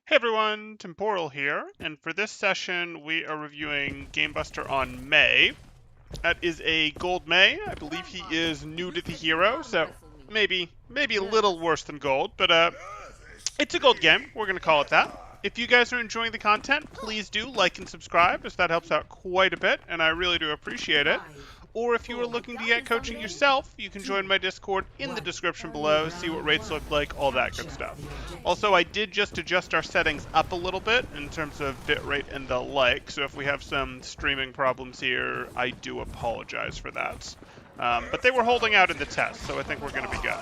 Hey everyone, Temporal here, and for this session we are reviewing GameBuster on Mei. That is a gold Mei. I believe he is new to the hero, so maybe a little worse than gold, but it's a gold game. We're gonna call it that. If you guys are enjoying the content, please do like and subscribe, as that helps out quite a bit, and I really do appreciate it. Or if you are looking to get coaching yourself, you can join my Discord in the description below, see what rates look like, all that good stuff. Also, I did just adjust our settings up a little bit in terms of bitrate and the like, so if we have some streaming problems here, I do apologize for that. But they were holding out in the test, so I think we're going to be good.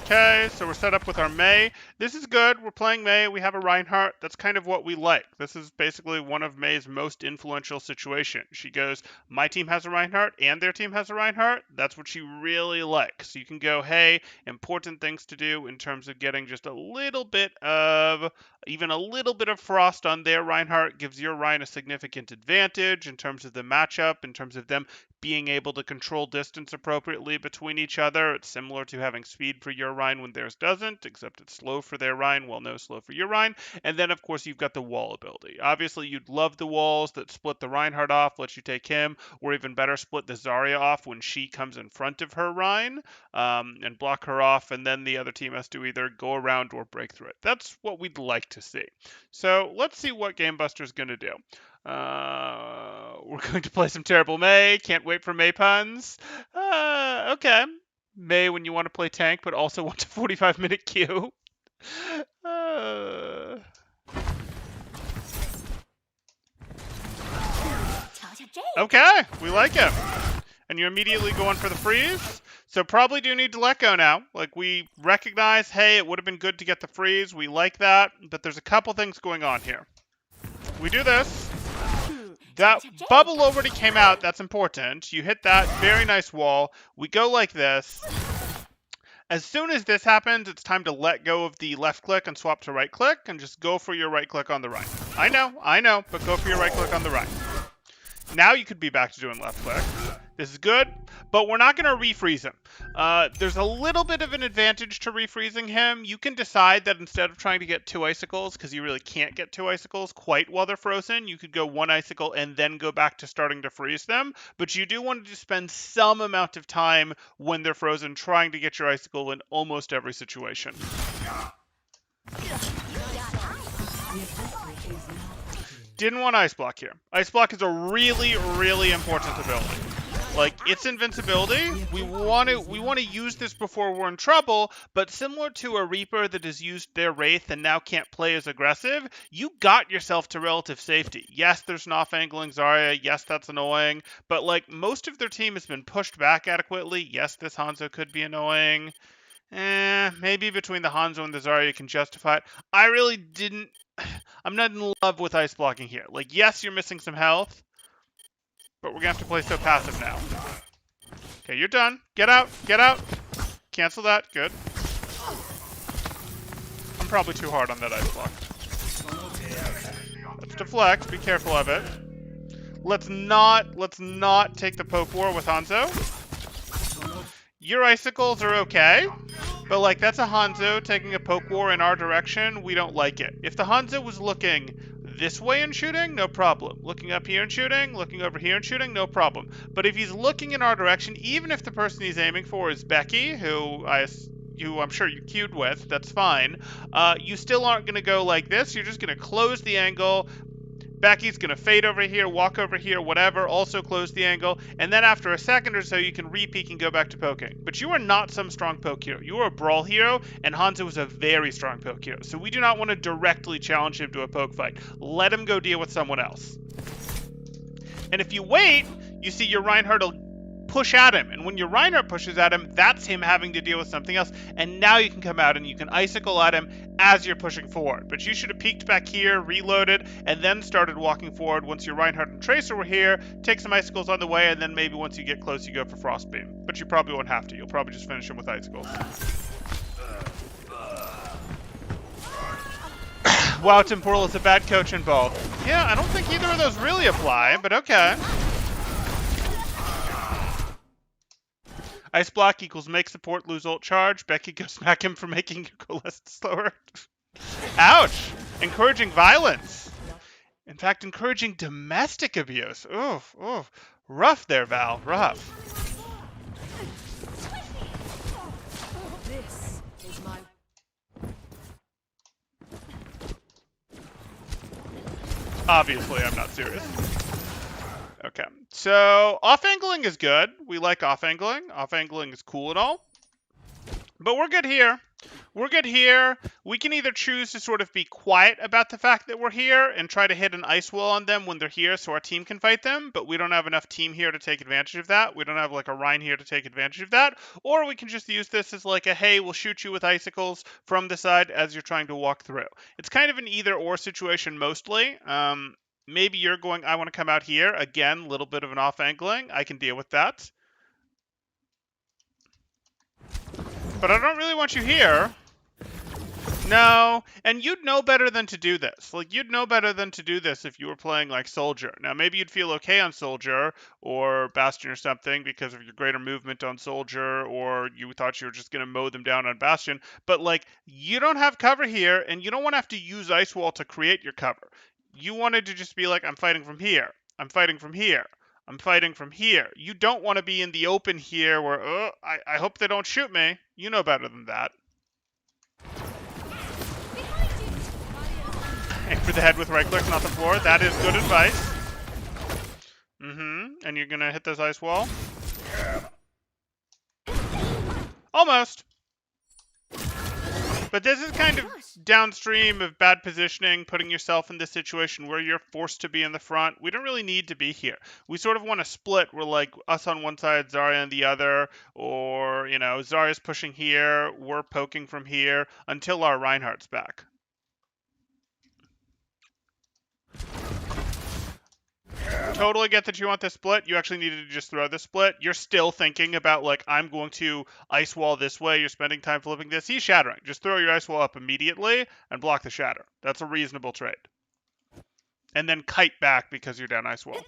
Okay, so we're set up with our Mei. This is good. We're playing Mei. We have a Reinhardt. That's kind of what we like. This is basically one of Mei's most influential situations. She goes, my team has a Reinhardt and their team has a Reinhardt. That's what she really likes. So you can go, hey, important things to do in terms of getting just a little bit of, even a little bit of frost on their Reinhardt gives your Rein a significant advantage in terms of the matchup, in terms of them being able to control distance appropriately between each other. It's similar to having speed for your Rein when theirs doesn't, except it's slow for their Rein, well, no slow for your Rein. And then, of course, you've got the wall ability. Obviously, you'd love the walls that split the Reinhardt off, let you take him, or even better, split the Zarya off when she comes in front of her Rein, and block her off, and then the other team has to either go around or break through it. That's what we'd like to see. So let's see what GameBuster's going to do. We're going to play some terrible Mei. Can't wait for Mei puns. Okay. Mei when you want to play tank, but also want a 45-minute queue. Okay, we like it. And you're immediately going for the freeze. So probably do need to let go now. Like, we recognize, hey, it would have been good to get the freeze. We like that. But there's a couple things going on here. We do this. That bubble already came out. That's important. You hit that. Very nice wall. We go like this. As soon as this happens, it's time to let go of the left click and swap to right click and just go for your right click on the right. I know, but go for your right click on the right. Now you could be back to doing left click. This is good, but we're not going to refreeze him. There's a little bit of an advantage to refreezing him. You can decide that instead of trying to get 2 icicles, because you really can't get 2 icicles quite while they're frozen, you could go 1 icicle and then go back to starting to freeze them. But you do want to spend some amount of time when they're frozen trying to get your icicle in almost every situation. Didn't want Ice Block here. Ice Block is a really, really important ability. Like, it's invincibility. We want to use this before we're in trouble, but similar to a Reaper that has used their Wraith and now can't play as aggressive, you got yourself to relative safety. Yes, there's an off-angling Zarya. Yes, that's annoying. But, like, most of their team has been pushed back adequately. Yes, this Hanzo could be annoying. Maybe between the Hanzo and the Zarya you can justify it. I really didn't... I'm not in love with ice blocking here. Like, yes, you're missing some health, but we're going to have to play so passive now. Okay, you're done. Get out. Get out. Cancel that. Good. I'm probably too hard on that ice block. Let's deflect. Be careful of it. Let's not take the poke war with Hanzo. Your icicles are okay. But, like, that's a Hanzo taking a poke war in our direction. We don't like it. If the Hanzo was looking this way and shooting, no problem. Looking up here and shooting, looking over here and shooting, no problem. But if he's looking in our direction, even if the person he's aiming for is Becky, who I'm sure you queued with, that's fine, you still aren't going to go like this. You're just going to close the angle. Becky's going to fade over here, walk over here, whatever, also close the angle, and then after a second or so, you can re-peek and go back to poking. But you are not some strong poke hero. You are a brawl hero, and Hanzo is a very strong poke hero. So we do not want to directly challenge him to a poke fight. Let him go deal with someone else. And if you wait, you see your Reinhardt will push at him, and when your Reinhardt pushes at him, that's him having to deal with something else, and now you can come out and you can icicle at him as you're pushing forward. But you should have peeked back here, reloaded, and then started walking forward once your Reinhardt and Tracer were here, take some icicles on the way, and then maybe once you get close you go for Frostbeam. But you probably won't have to. You'll probably just finish him with icicles. Wow, Temporal is a bad coach involved. Yeah, I don't think either of those really apply, but okay. Ice block equals make support lose ult charge. Becky go smack him for making you go less slower. Ouch! Encouraging violence. In fact, encouraging domestic abuse. Oof, oof. Rough there, Val. Rough. This is my Obviously, I'm not serious. Okay, so off-angling is good. We like off-angling. Off-angling is cool and all. But we're good here. We're good here. We can either choose to sort of be quiet about the fact that we're here and try to hit an ice wall on them when they're here so our team can fight them, but we don't have enough team here to take advantage of that. We don't have like a Rein here to take advantage of that. Or we can just use this as like a, hey, we'll shoot you with icicles from the side as you're trying to walk through. It's kind of an either or situation mostly. Maybe you're going, I want to come out here. Again, a little bit of an off angling. I can deal with that. But I don't really want you here. No, and you'd know better than to do this. Like, you'd know better than to do this if you were playing, like, Soldier. Now, maybe you'd feel okay on Soldier or Bastion or something because of your greater movement on Soldier, or you thought you were just going to mow them down on Bastion. But, like, you don't have cover here, and you don't want to have to use Ice Wall to create your cover. You wanted to just be like, I'm fighting from here. I'm fighting from here. I'm fighting from here. You don't want to be in the open here where, I hope they don't shoot me. You know better than that. Aim for the head with right click, not the floor. That is good advice. And you're going to hit this ice wall. Almost. But this is kind of downstream of bad positioning, putting yourself in this situation where you're forced to be in the front. We don't really need to be here. We sort of want to split. We're like us on one side, Zarya on the other, or, you know, Zarya's pushing here, we're poking from here until our Reinhardt's back. Totally get that you want this split. You actually needed to just throw the split. You're still thinking about, like, I'm going to ice wall this way. You're spending time flipping this. He's shattering. Just throw your ice wall up immediately and block the shatter. That's a reasonable trade. And then kite back because you're down ice wall.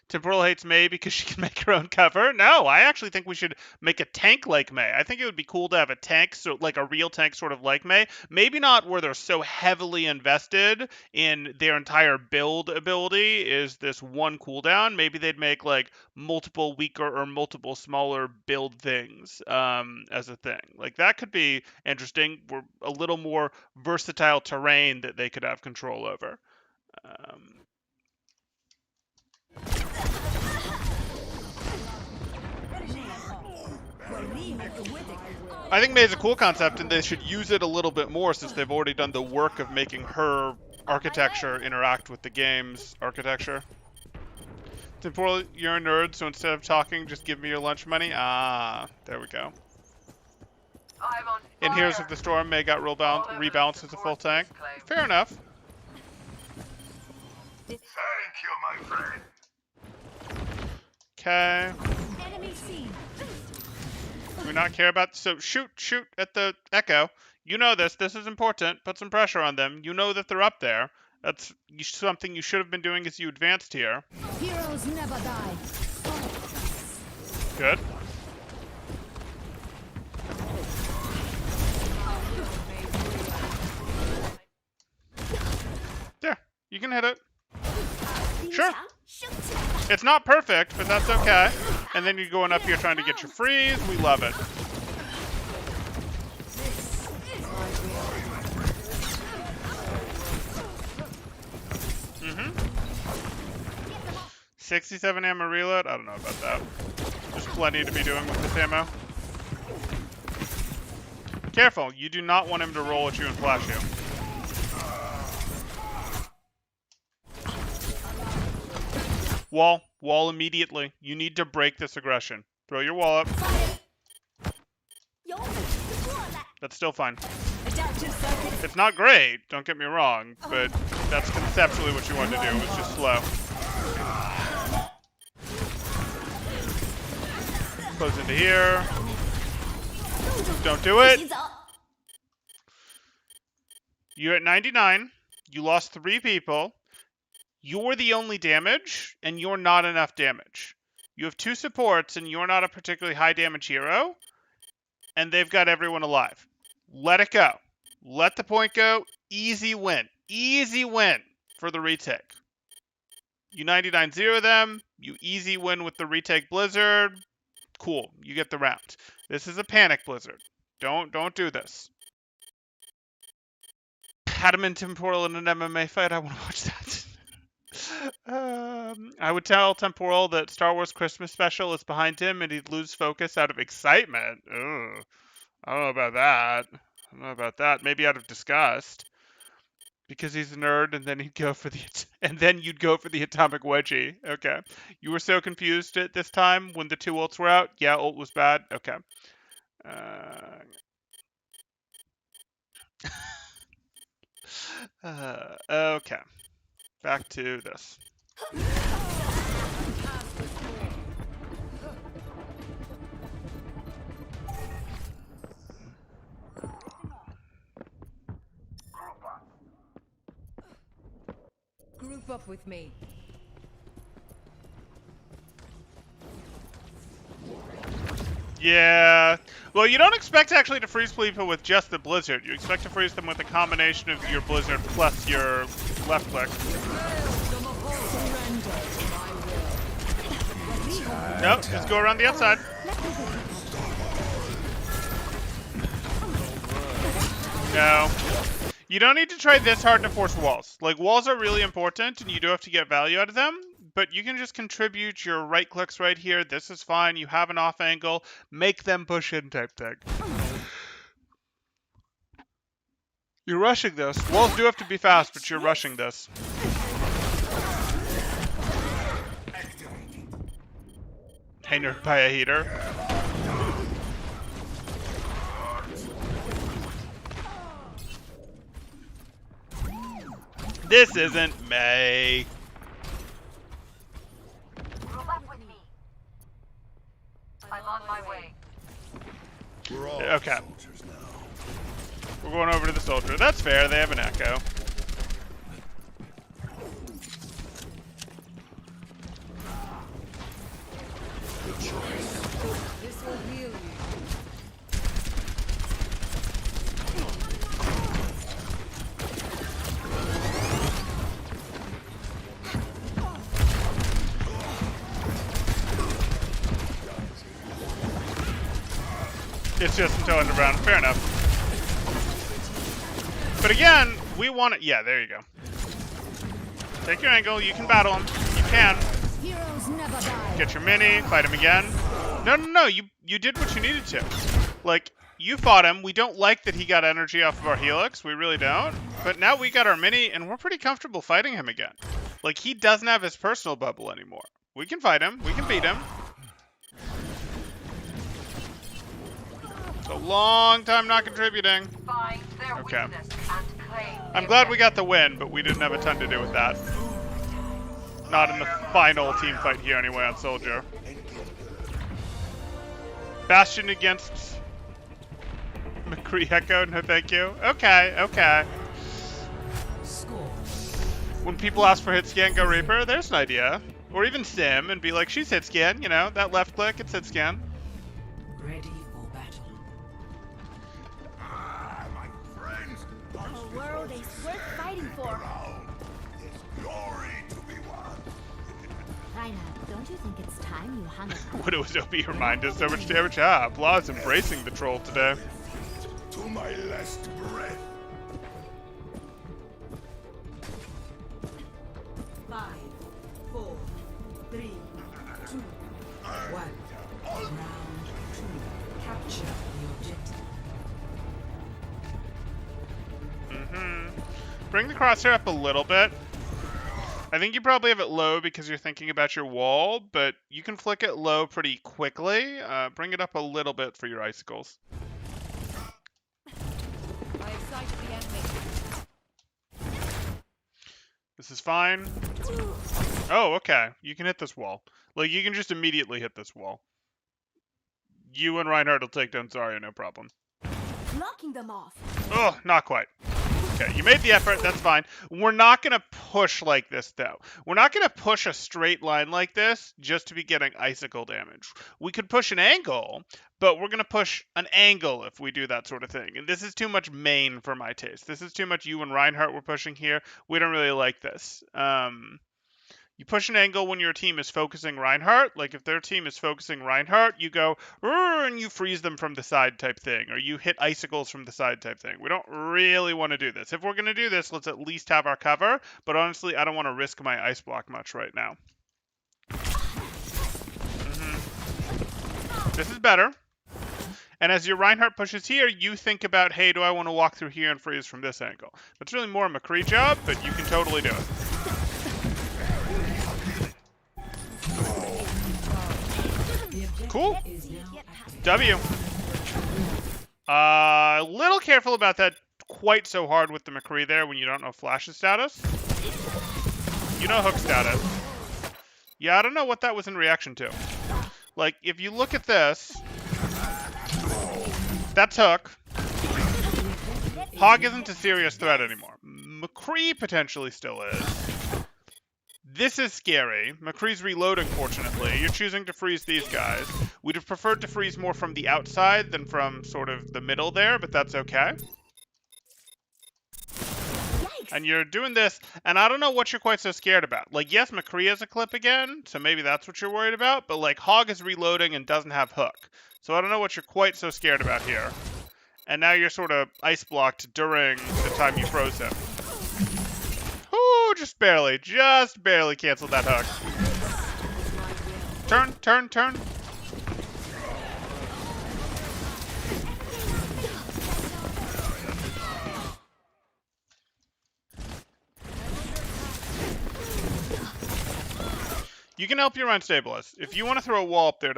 Temporal hates Mei because she can make her own cover. No, I actually think we should make a tank like Mei. I think it would be cool to have a tank, so like a real tank sort of like Mei. Maybe not where they're so heavily invested in their entire build ability is this one cooldown. Maybe they'd make like multiple weaker or multiple smaller build things as a thing. Like that could be interesting. We're a little more versatile terrain that they could have control over. I think Mei is a cool concept, and they should use it a little bit more since they've already done the work of making her architecture interact with the game's architecture. Temporal, you're a nerd, so instead of talking, just give me your lunch money. Ah, there we go. In Heroes of the Storm, Mei got rebalanced as a full tank. Fair enough. Thank you, my friend. Okay. Do we not care about... So shoot at the Echo. You know this. This is important. Put some pressure on them. You know that they're up there. That's something you should have been doing as you advanced here. heroes never die. Good. There. You can hit it. Sure. It's not perfect, but that's okay. And then you're going up here trying to get your freeze. We love it. Mm-hmm. 67 ammo reload? I don't know about that. There's plenty to be doing with this ammo. Careful, you do not want him to roll at you and flash you. Wall immediately. You need to break this aggression. Throw your wall up. That's still fine. It's not great, don't get me wrong, but that's conceptually what you wanted to do. It was just slow. Close into here. Don't do it. You're at 99. You lost 3 people. You're the only damage, and you're not enough damage. You have 2 supports, and you're not a particularly high damage hero, and they've got everyone alive. Let it go. Let the point go. Easy win. Easy win for the retake. You 99-0 them. You easy win with the retake Blizzard. Cool. You get the round. This is a panic Blizzard. Don't do this. Had him in Temporal in an MMA fight. I want to watch that. I would tell Temporal that Star Wars Christmas Special is behind him and he'd lose focus out of excitement. Ugh. I don't know about that. I don't know about that. Maybe out of disgust. Because he's a nerd, and then he'd go for the and then you'd go for the atomic wedgie. Okay. You were so confused at this time when the 2 ults were out? Yeah, ult was bad. Okay. Okay. Back to this. Group up with me. Yeah. Well, you don't expect actually to freeze people with just the Blizzard. You expect to freeze them with a combination of your Blizzard plus your left click. Nope, just go around the outside. No. You don't need to try this hard to force walls. Like, walls are really important, and you do have to get value out of them, but you can just contribute your right clicks right here. This is fine. You have an off angle. Make them push in type thing. You're rushing this. Walls do have to be fast, but you're rushing this. Hey, nerd, buy a heater. This isn't May. Group up with me. I'm on my way. We're all Okay. soldiers now. We're going over to the soldier. That's fair. They have an echo. This will heal you. It's just until end of round. Fair enough. But again, we want it. Yeah, there you go. Take your angle. You can battle him. You can. Heroes never die. Get your mini. Fight him again. No. You did what you needed to. Like, you fought him. We don't like that he got energy off of our Helix. We really don't. But now we got our mini, and we're pretty comfortable fighting him again. Like, he doesn't have his personal bubble anymore. We can fight him. We can beat him. It's a long time not contributing. Find their Okay. weakness and claim I'm their glad we got destiny. the win, but we didn't have a ton to do with that. Not in the final team fight here anyway on Soldier. Bastion against McCree Echo, no thank you. Okay. When people ask for hit scan, go Reaper, there's an idea. Or even Sim and be like, she's hit scan, you know, that left click, it's hit scan. Ready for battle. Ah, my friends. A world is worth fighting for. There's glory to be won. Raina, don't you think it's time you hung up? What was OP remind us so much damage? Ah, Applause embracing the troll today. To my last breath. 5, 4, 3, 2, 1. Round 2. Capture the objective. Bring the crosshair up a little bit. I think you probably have it low because you're thinking about your wall, but you can flick it low pretty quickly. Bring it up a little bit for your icicles. I excite the enemy. This is fine. Oh, okay. You can hit this wall. Like, you can just immediately hit this wall. You and Reinhardt will take down Zarya, no problem. Blocking them off. Oh, not quite. Okay, you made the effort. That's fine. We're not going to push like this, though. We're not going to push a straight line like this just to be getting icicle damage. We could push an angle, but we're going to push an angle if we do that sort of thing. And this is too much main for my taste. This is too much you and Reinhardt we're pushing here. We don't really like this. You push an angle when your team is focusing Reinhardt. Like if their team is focusing Reinhardt, you go and you freeze them from the side type thing, or you hit icicles from the side type thing. We don't really want to do this. If we're going to do this, let's at least have our cover. But honestly, I don't want to risk my ice block much right now. This is better. And as your Reinhardt pushes here, you think about, hey, do I want to walk through here and freeze from this angle? That's really more a McCree job, but you can totally do it. Cool. W. A little careful about that quite so hard with the McCree there when you don't know Flash's status. You know Hook status. Yeah, I don't know what that was in reaction to. Like, if you look at this, that's Hook. Hog isn't a serious threat anymore. McCree potentially still is. This is scary. McCree's reloading, fortunately. You're choosing to freeze these guys. We'd have preferred to freeze more from the outside than from sort of the middle there, but that's okay. And you're doing this, and I don't know what you're quite so scared about. Like, yes, McCree has a clip again, so maybe that's what you're worried about, but, like, Hog is reloading and doesn't have Hook. So I don't know what you're quite so scared about here. And now you're sort of ice blocked during the time you froze him. Ooh, just barely canceled that Hook. Turn. You can help your Rein stabilize. If you want to throw a wall up there,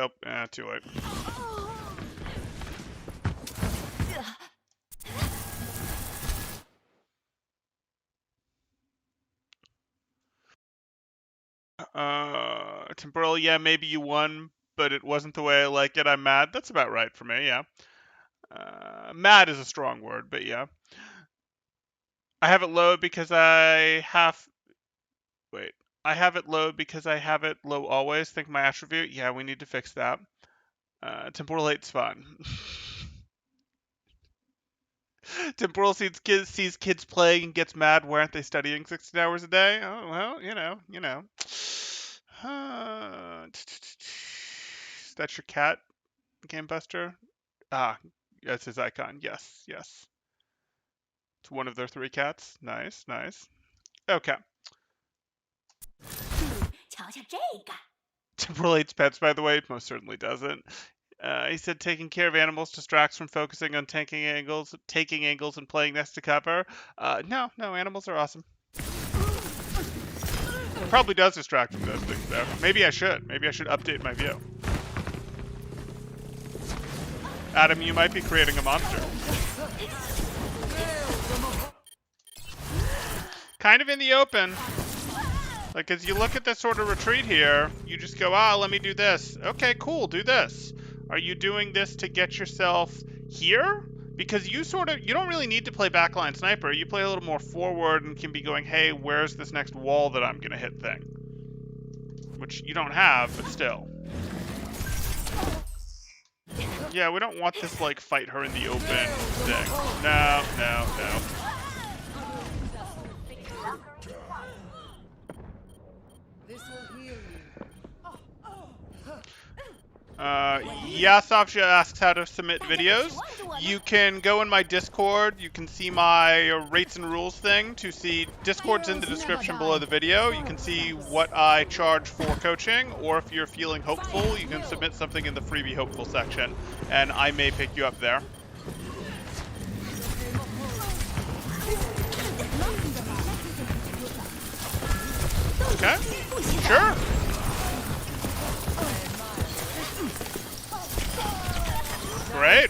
too late. Temporal, yeah, maybe you won, but it wasn't the way I like it. I'm mad. That's about right for me, yeah. Mad is a strong word, but yeah. I have it low because I have... Wait. I have it low because I have it low always. Think my attribute. Yeah, we need to fix that. Temporal 8's fun. Temporal sees kids playing and gets mad. Why aren't they studying 16 hours a day? Oh, well, you know. That's your cat, Game Buster? Ah, that's his icon. Yes. It's one of their 3 cats. Nice. Okay. Temporal 8's pets, by the way, most certainly doesn't. He said taking care of animals distracts from focusing on taking angles, and playing next to cover. No, animals are awesome. It probably does distract from those things, though. Maybe I should update my view. Adam, you might be creating a monster. Kind of in the open. Like, as you look at this sort of retreat here, you just go, let me do this. Okay, cool, do this. Are you doing this to get yourself here? Because you don't really need to play backline sniper. You play a little more forward and can be going, hey, where's this next wall that I'm going to hit thing? Which you don't have, but still. Yeah, we don't want this, like, fight her in the open thing. No. This will heal you. Yasofja asks how to submit videos. You can go in my Discord. You can see my rates and rules thing to see. Discord's in the description below the video. You can see what I charge for coaching, or if you're feeling hopeful, you can submit something in the freebie hopeful section, and I may pick you up there. Okay, sure. Great.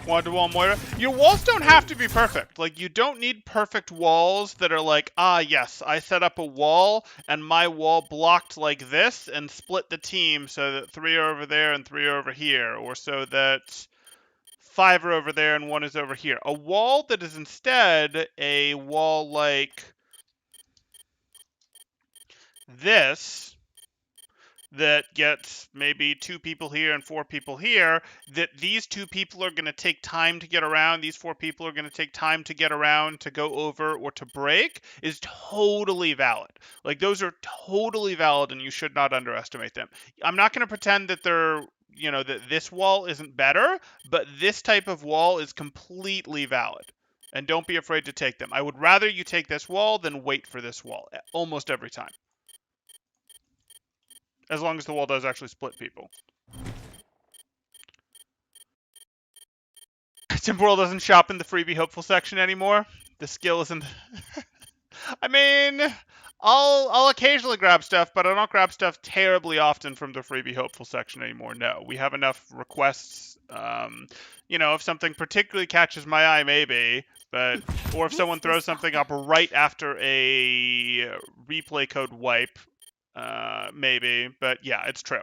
One-to-one Moira. Your walls don't have to be perfect. Like, you don't need perfect walls that are like, yes, I set up a wall and my wall blocked like this and split the team so that 3 are over there and 3 are over here, or so that 5 are over there, and 1 is over here. A wall that is instead a wall like this, that gets maybe 2 people here and 4 people here, that these 2 people are going to take time to get around, these 4 people are going to take time to get around, to go over, or to break, is totally valid. Like, those are totally valid, and you should not underestimate them. I'm not going to pretend that they're, you know, that this wall isn't better, but this type of wall is completely valid. And don't be afraid to take them. I would rather you take this wall than wait for this wall, almost every time. As long as the wall does actually split people. Temporal doesn't shop in the freebie hopeful section anymore. The skill isn't... I mean, I'll occasionally grab stuff, but I don't grab stuff terribly often from the freebie hopeful section anymore. No, we have enough requests. You know, if something particularly catches my eye, maybe. But, or if someone throws something up right after a replay code wipe, maybe, but yeah, it's true.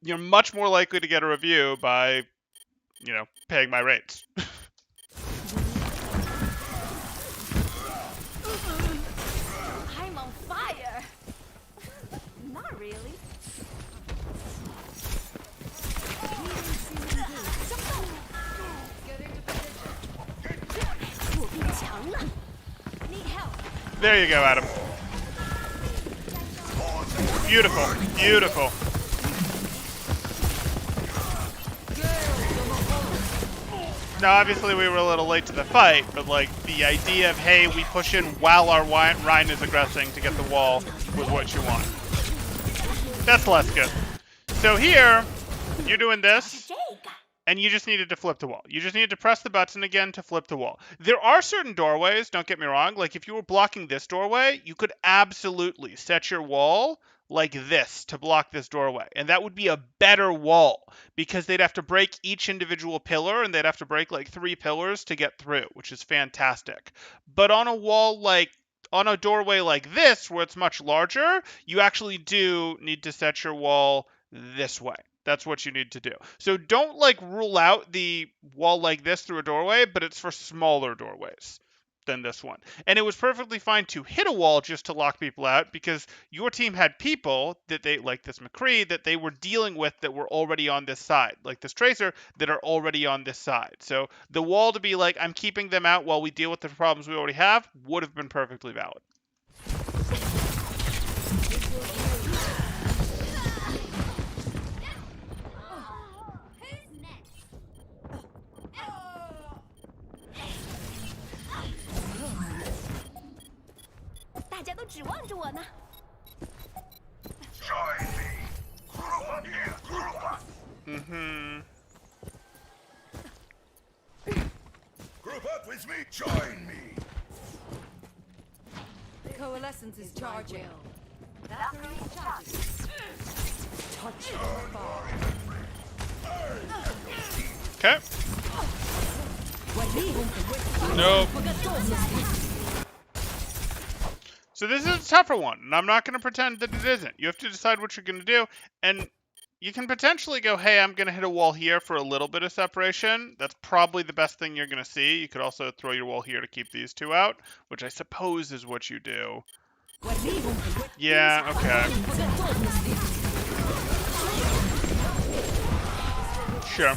You're much more likely to get a review by, you know, paying my rates. I'm on fire. Not really. Need help. There you go, Adam. Beautiful, beautiful. Now, obviously, we were a little late to the fight, but, like, the idea of, hey, we push in while our Rhine is aggressing to get the wall was what you want. That's less good. So here, you're doing this, and you just needed to flip the wall. You just needed to press the button again to flip the wall. There are certain doorways, don't get me wrong, like, if you were blocking this doorway, you could absolutely set your wall like this to block this doorway. And that would be a better wall because they'd have to break each individual pillar and they'd have to break like 3 pillars to get through, which is fantastic. But on a wall like, on a doorway like this, where it's much larger, you actually do need to set your wall this way. That's what you need to do. So don't like rule out the wall like this through a doorway, but it's for smaller doorways than this one. And it was perfectly fine to hit a wall just to lock people out because your team had people that they, like this McCree, that they were dealing with that were already on this side, like this Tracer, that are already on this side. So the wall to be like, I'm keeping them out while we deal with the problems we already have, would have been perfectly valid. Who's next? 大家都指望着我呢。 Join me. Group up here. Group up. Group up with me. Join me. Coalescence is charging. Battery charged. Okay. Nope. So this is a tougher one, and I'm not going to pretend that it isn't. You have to decide what you're going to do, and you can potentially go, hey, I'm going to hit a wall here for a little bit of separation. That's probably the best thing you're going to see. You could also throw your wall here to keep these 2 out, which I suppose is what you do. Yeah, okay. Sure.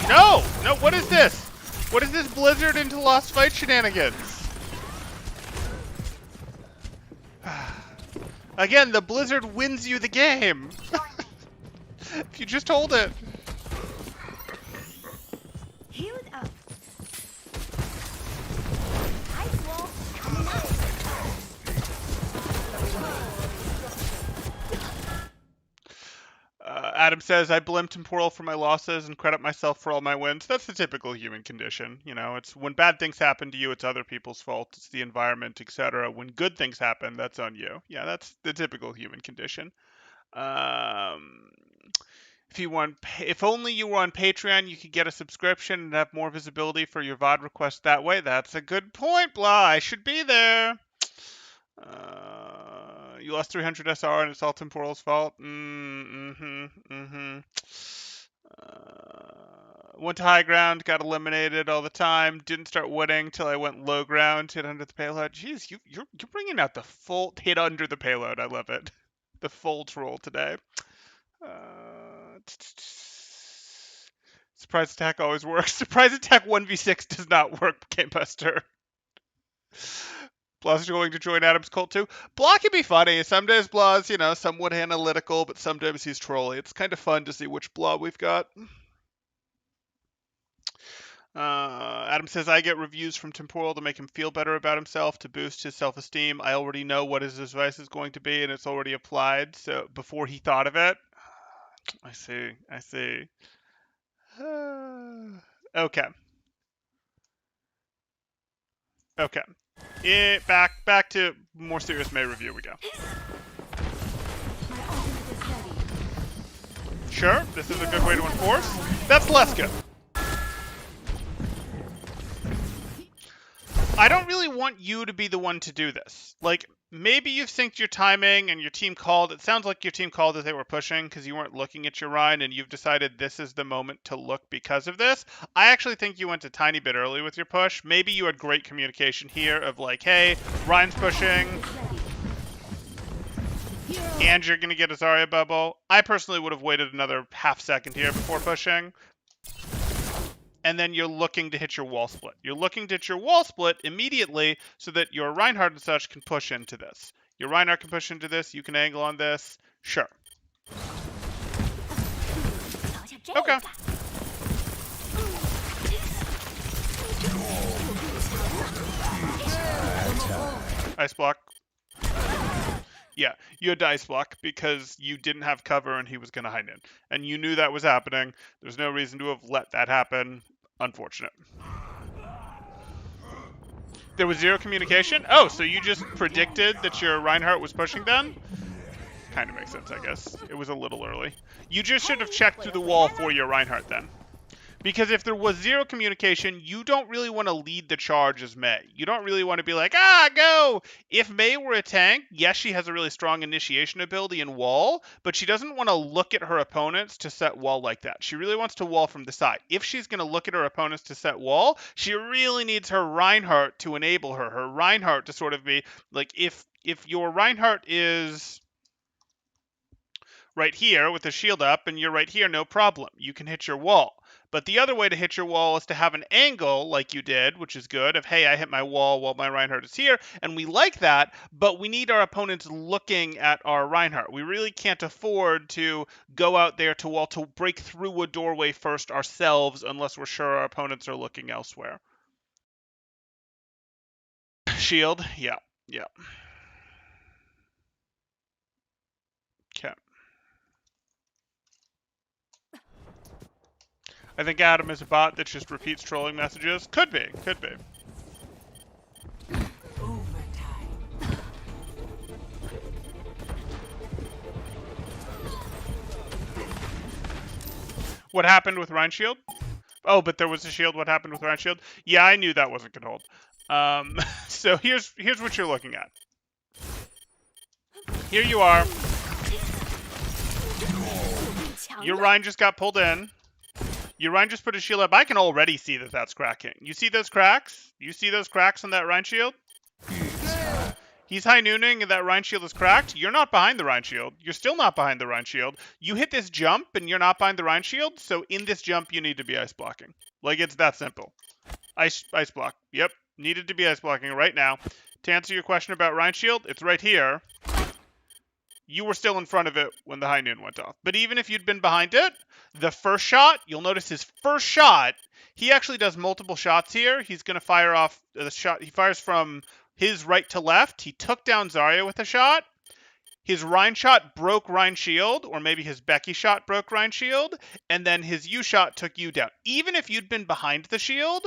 No, what is this? What is this Blizzard into Lost Fight shenanigans? Again, the Blizzard wins you the game. If you just hold it. Healed up. Ice wall. Adam says, I blame Temporal for my losses and credit myself for all my wins. That's the typical human condition. You know, it's when bad things happen to you, it's other people's fault. It's the environment, etc. When good things happen, that's on you. Yeah, that's the typical human condition. If only you were on Patreon, you could get a subscription and have more visibility for your VOD requests that way. That's a good point, Blah. I should be there. You lost 300 SR and it's all Temporal's fault. Went to high ground, got eliminated all the time. Didn't start winning till I went low ground, hit under the payload. Jeez, you're bringing out the full hit under the payload. I love it. The full troll today. Surprise attack always works. Surprise attack 1v6 does not work, Gamebuster. Blah's going to join Adam's cult too. Blah can be funny. Some days Blah's, somewhat analytical, but sometimes he's trolly. It's kind of fun to see which Blah we've got. Adam says, I get reviews from Temporal to make him feel better about himself, to boost his self-esteem. I already know what his advice is going to be, and it's already applied, so before he thought of it. I see. Okay. Back to more serious May review we go. Sure, this is a good way to enforce. That's less good. I don't really want you to be the one to do this. Like, maybe you've synced your timing and your team called. It sounds like your team called that they were pushing because you weren't looking at your Rein and you've decided this is the moment to look because of this. I actually think you went a tiny bit early with your push. Maybe you had great communication here of like, hey, Rein's pushing and you're going to get a Zarya bubble. I personally would have waited another half second here before pushing. And then you're looking to hit your wall split. You're looking to hit your wall split immediately so that your Reinhardt and such can push into this. Your Reinhardt can push into this. You can angle on this. Sure. Okay. Ice block. Yeah, you had to ice block because you didn't have cover and he was going to hide in. And you knew that was happening. There's no reason to have let that happen. Unfortunate. There was zero communication? Oh, so you just predicted that your Reinhardt was pushing then? Kind of makes sense, I guess. It was a little early. You just should have checked through the wall for your Reinhardt then. Because if there was zero communication, you don't really want to lead the charge as May. You don't really want to be like, go! If May were a tank, yes, she has a really strong initiation ability in wall, but she doesn't want to look at her opponents to set wall like that. She really wants to wall from the side. If she's going to look at her opponents to set wall, she really needs her Reinhardt to enable her. Her Reinhardt to sort of be, like, if your Reinhardt is right here with the shield up and you're right here, no problem. You can hit your wall. But the other way to hit your wall is to have an angle like you did, which is good, of, hey, I hit my wall while my Reinhardt is here, and we like that, but we need our opponents looking at our Reinhardt. We really can't afford to go out there to wall to break through a doorway first ourselves unless we're sure our opponents are looking elsewhere. Shield, yeah. Okay. I think Adam is a bot that just repeats trolling messages. Could be. What happened with Rein Shield? Oh, but there was a shield. What happened with Rein Shield? Yeah, I knew that wasn't gonna hold. So here's what you're looking at. Here you are. Your Rein just got pulled in. Your Rein just put his shield up. I can already see that that's cracking. You see those cracks? You see those cracks on that Rein shield? He's high nooning and that Rein shield is cracked. You're not behind the Rein shield. You're still not behind the Rein shield. You hit this jump and you're not behind the Rein shield. So in this jump, you need to be ice blocking. Like, it's that simple. Ice block. Yep. Needed to be ice blocking right now. To answer your question about Rein shield, it's right here. You were still in front of it when the high noon went off. But even if you'd been behind it, the first shot, you'll notice his first shot, he actually does multiple shots here. He's going to fire off the shot. He fires from his right to left. He took down Zarya with a shot. His Rein shot broke Rein shield, or maybe his Becky shot broke Rein shield, and then his U shot took you down. Even if you'd been behind the shield,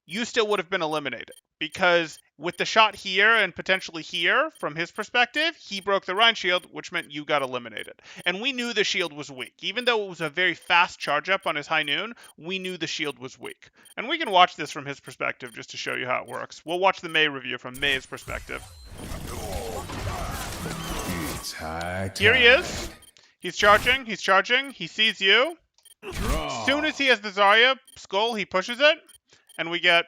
you still would have been eliminated. Because with the shot here and potentially here, from his perspective, he broke the Rein shield, which meant you got eliminated. And we knew the shield was weak. Even though it was a very fast charge up on his high noon, we knew the shield was weak. And we can watch this from his perspective just to show you how it works. We'll watch the May review from May's perspective. Here he is. He's charging. He sees you. soon as he has the Zarya skull, he pushes it, and we get...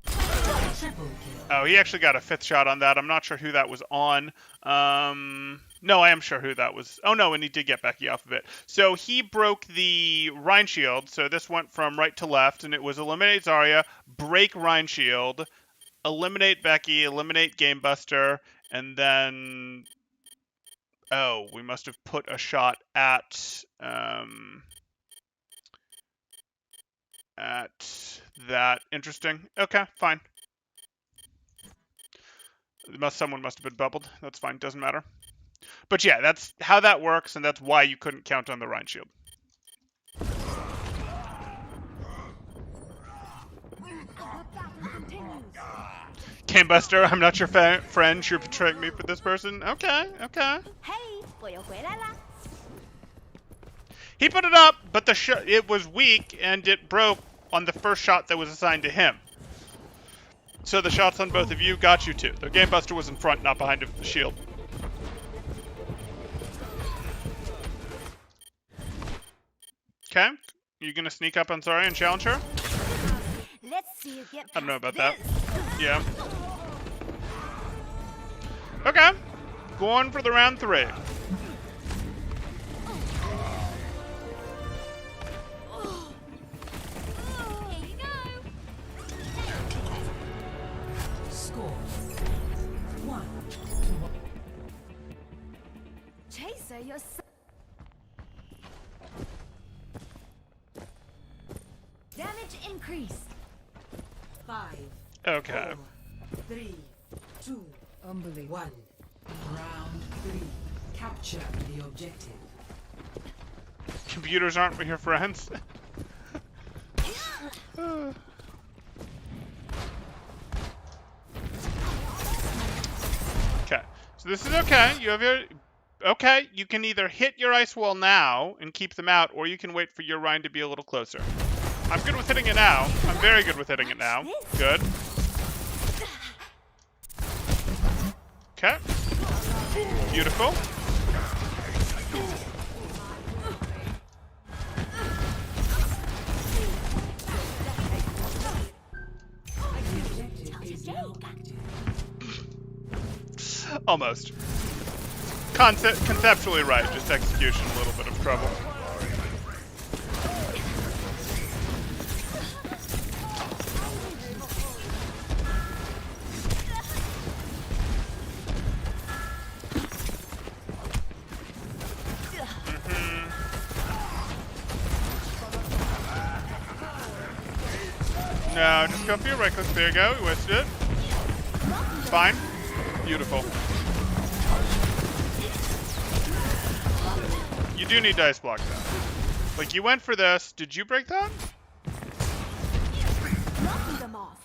Triple kill. Oh, he actually got a 5th shot on that. I'm not sure who that was on. No, I am sure who that was. Oh, no, and he did get Becky off of it. So he broke the Rhine shield. So this went from right to left, and it was eliminate Zarya, break Rhine shield, eliminate Becky, eliminate Gamebuster, and then... Oh, we must have put a shot at that. Interesting. Okay, fine. Someone must have been bubbled. That's fine. Doesn't matter. But yeah, that's how that works, and that's why you couldn't count on the Rhine shield. Gamebuster, I'm not your friend. You're betraying me for this person. Okay, okay. Hey, 我又回来啦. He put it up, but it was weak, and it broke on the first shot that was assigned to him. So the shots on both of you got you 2. The Gamebuster was in front, not behind the shield. Okay. You gonna sneak up on Zarya and challenge her? Let's see you get I don't know past about that. this. Yeah. Okay. Going for the round 3. Here you go. Score 1-1. Chaser, you're so... Damage increased. 5, Okay. 4, 3, 2, 1. Round 3. Capture the objective. Computers aren't your friends. Okay. So this is okay. You have your... Okay, you can either hit your ice wall now and keep them out, or you can wait for your Rhine to be a little closer. I'm good with hitting it now. I'm very good with hitting it now. Good. Okay. Beautiful. Objective is now active. Almost. Conceptually right, just execution a little bit of trouble. No, just go for your right click. There you go. You wasted it. Fine. Beautiful. You do need to ice block that. Like, you went for this. Did you break that? Knocking them off.